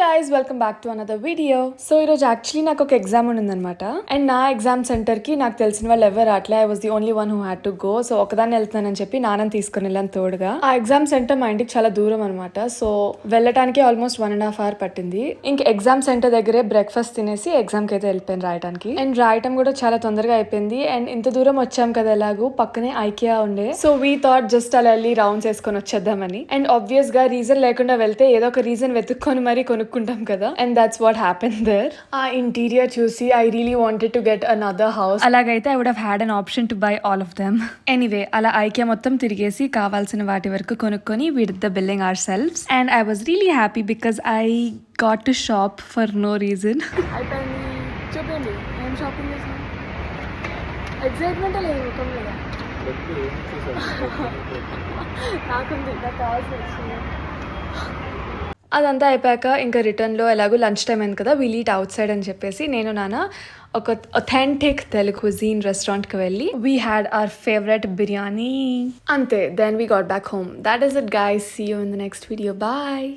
guys, welcome back to another video. So ఈరోజు actually నాకు ఒక ఎగ్జామ్ ఉందన్నమాట అండ్ నా ఎగ్జామ్ సెంటర్ కి నాకు తెలిసిన వాళ్ళు ఎవరు అట్లా I was the only one who had to go. So ఒకదాన్ని వెళ్తున్నానని చెప్పి నాన్నని తీసుకుని వెళ్ళాను తోడుగా. ఆ ఎగ్జామ్ సెంటర్ మా ఇంటికి చాలా దూరం అనమాట. సో వెళ్ళటానికి ఆల్మోస్ట్ 1.5 hours పట్టింది. ఇంక ఎగ్జామ్ సెంటర్ దగ్గరే బ్రేక్ఫాస్ట్ తినేసి ఎగ్జామ్ కి అయితే వెళ్ళిపోయాను రాయడానికి. అండ్ రాయటం కూడా చాలా తొందరగా అయిపోయింది. అండ్ ఇంత దూరం వచ్చాం కదా ఎలాగూ పక్కనే ఐకియా ఉండే. సో వీ థాట్ జస్ట్ అలా వెళ్ళి రౌండ్స్ వేసుకొని వచ్చేద్దామని. అండ్ ఆబ్వియస్ గా రీజన్ లేకుండా వెళ్తే ఏదో ఒక రీజన్ వెతుక్కొని మరీ కొనుక్కుంటాం కదా. And that's what happen there. ఆ ఇంటీరియర్ చూసి I really wanted to get another house. అలాగైతే I would have had an option to buy all of them. Anyway అలా ఐకియా మొత్తం తిరిగేసి కావాల్సిన వాటి వరకు కొనుక్కొని we did the billing ourselves. And I was really happy because I got to shop for no reason. చూపండి ఏం shopping చేసాను. ఎగ్జైట్మెంట్ లేదు ముఖం మీద. నాకుంది నాకు కావాల్సి వచ్చింది. అదంతా అయిపోయాక ఇంకా రిటర్న్లో ఎలాగో లంచ్ టైం అయింది కదా, విల్ ఈట్ అవుట్ సైడ్ అని చెప్పేసి నేను నాన్న ఒక అథెంటిక్ తెలుగు cuisine రెస్టారెంట్కి వెళ్ళి we had our favourite biryani. అంతే, then we got back home. That is it guys. See you in the next video. Bye.